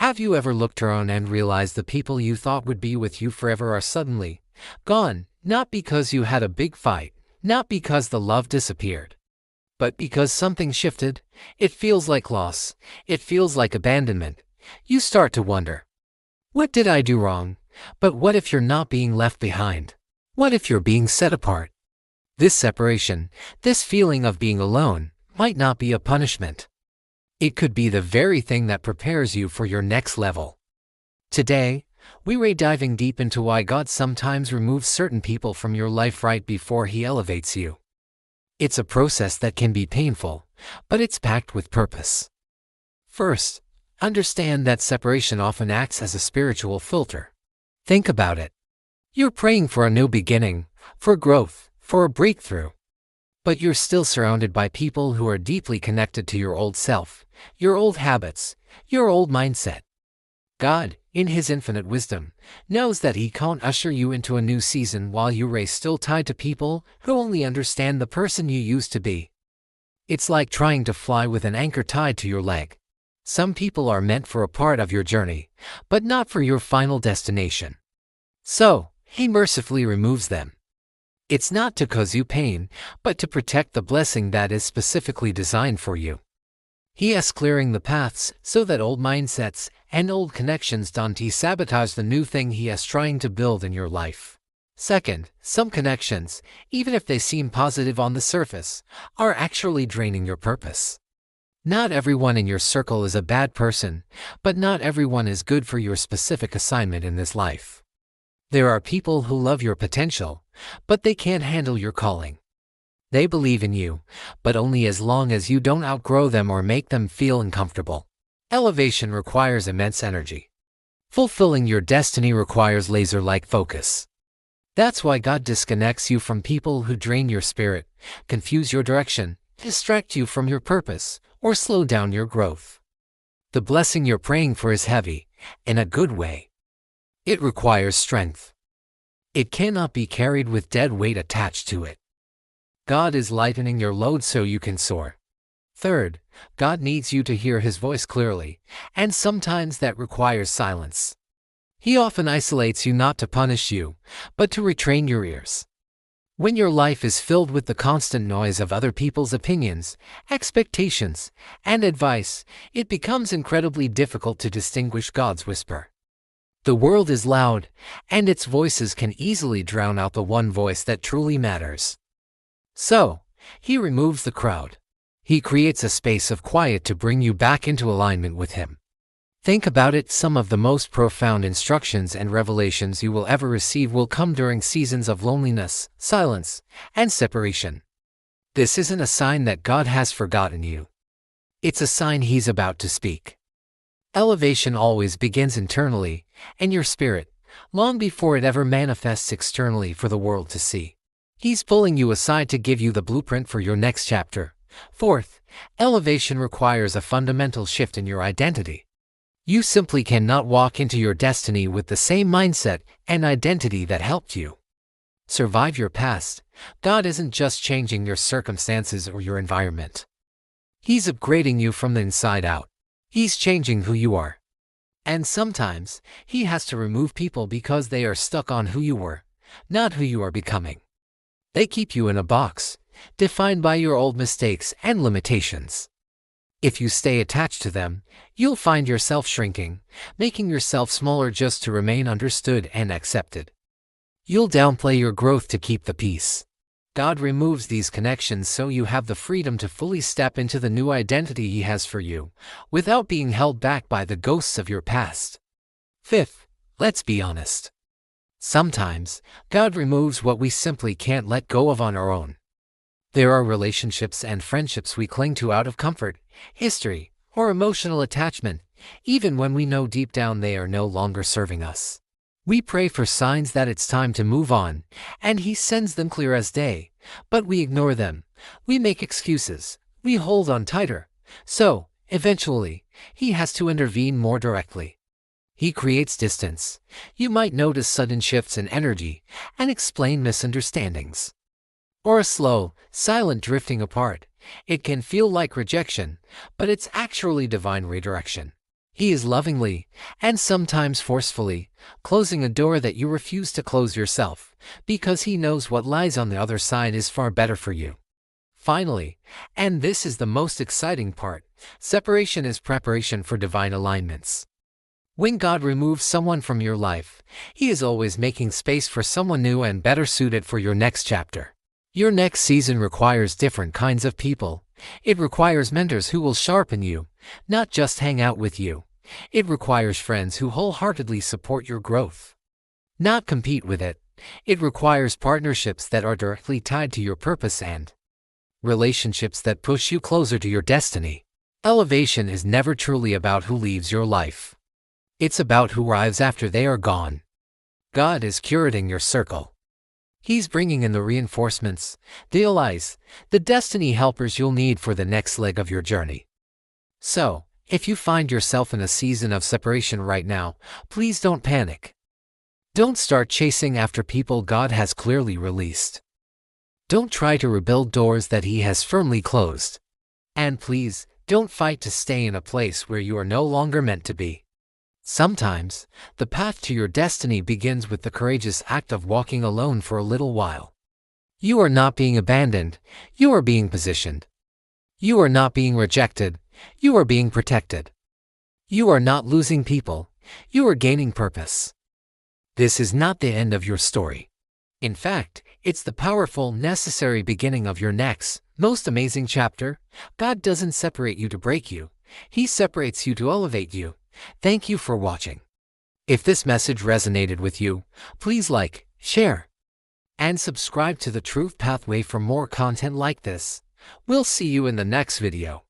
Have you ever looked around and realized the people you thought would be with you forever are suddenly gone, not because you had a big fight, not because the love disappeared, but because something shifted? It feels like loss. It feels like abandonment. You start to wonder, what did I do wrong? But what if you're not being left behind? What if you're being set apart? This separation, this feeling of being alone, might not be a punishment. It could be the very thing that prepares you for your next level. Today, we're diving deep into why God sometimes removes certain people from your life right before He elevates you. It's a process that can be painful, but it's packed with purpose. First, understand that separation often acts as a spiritual filter. Think about it. You're praying for a new beginning, for growth, for a breakthrough. But you're still surrounded by people who are deeply connected to your old self, your old habits, your old mindset. God, in His infinite wisdom, knows that He can't usher you into a new season while you're still tied to people who only understand the person you used to be. It's like trying to fly with an anchor tied to your leg. Some people are meant for a part of your journey, but not for your final destination. So, He mercifully removes them. It's not to cause you pain, but to protect the blessing that is specifically designed for you. He is clearing the paths so that old mindsets and old connections don't sabotage the new thing He is trying to build in your life. Second, some connections, even if they seem positive on the surface, are actually draining your purpose. Not everyone in your circle is a bad person, but not everyone is good for your specific assignment in this life. There are people who love your potential, but they can't handle your calling. They believe in you, but only as long as you don't outgrow them or make them feel uncomfortable. Elevation requires immense energy. Fulfilling your destiny requires laser-like focus. That's why God disconnects you from people who drain your spirit, confuse your direction, distract you from your purpose, or slow down your growth. The blessing you're praying for is heavy, in a good way. It requires strength. It cannot be carried with dead weight attached to it. God is lightening your load so you can soar. Third, God needs you to hear His voice clearly, and sometimes that requires silence. He often isolates you not to punish you, but to retrain your ears. When your life is filled with the constant noise of other people's opinions, expectations, and advice, it becomes incredibly difficult to distinguish God's whisper. The world is loud, and its voices can easily drown out the one voice that truly matters. So, He removes the crowd. He creates a space of quiet to bring you back into alignment with Him. Think about it, some of the most profound instructions and revelations you will ever receive will come during seasons of loneliness, silence, and separation. This isn't a sign that God has forgotten you. It's a sign He's about to speak. Elevation always begins internally, in your spirit, long before it ever manifests externally for the world to see. He's pulling you aside to give you the blueprint for your next chapter. Fourth, elevation requires a fundamental shift in your identity. You simply cannot walk into your destiny with the same mindset and identity that helped you survive your past. God isn't just changing your circumstances or your environment. He's upgrading you from the inside out. He's changing who you are. And sometimes, He has to remove people because they are stuck on who you were, not who you are becoming. They keep you in a box, defined by your old mistakes and limitations. If you stay attached to them, you'll find yourself shrinking, making yourself smaller just to remain understood and accepted. You'll downplay your growth to keep the peace. God removes these connections so you have the freedom to fully step into the new identity He has for you, without being held back by the ghosts of your past. Fifth, let's be honest. Sometimes, God removes what we simply can't let go of on our own. There are relationships and friendships we cling to out of comfort, history, or emotional attachment, even when we know deep down they are no longer serving us. We pray for signs that it's time to move on, and He sends them clear as day, but we ignore them. We make excuses. We hold on tighter. So, eventually, He has to intervene more directly. He creates distance. You might notice sudden shifts in energy and explain misunderstandings. Or a slow, silent drifting apart. It can feel like rejection, but it's actually divine redirection. He is lovingly, and sometimes forcefully, closing a door that you refuse to close yourself, because he knows what lies on the other side is far better for you. Finally, and this is the most exciting part, separation is preparation for divine alignments. When God removes someone from your life, He is always making space for someone new and better suited for your next chapter. Your next season requires different kinds of people. It requires mentors who will sharpen you, not just hang out with you. It requires friends who wholeheartedly support your growth, not compete with it. It requires partnerships that are directly tied to your purpose and relationships that push you closer to your destiny. Elevation is never truly about who leaves your life. It's about who arrives after they are gone. God is curating your circle. He's bringing in the reinforcements, the allies, the destiny helpers you'll need for the next leg of your journey. So, if you find yourself in a season of separation right now, please don't panic. Don't start chasing after people God has clearly released. Don't try to rebuild doors that He has firmly closed. And please, don't fight to stay in a place where you are no longer meant to be. Sometimes, the path to your destiny begins with the courageous act of walking alone for a little while. You are not being abandoned, you are being positioned. You are not being rejected, you are being protected. You are not losing people, you are gaining purpose. This is not the end of your story. In fact, it's the powerful, necessary beginning of your next, most amazing chapter. God doesn't separate you to break you. He separates you to elevate you. Thank you for watching. If this message resonated with you, please like, share, and subscribe to the Truth Pathway for more content like this. We'll see you in the next video.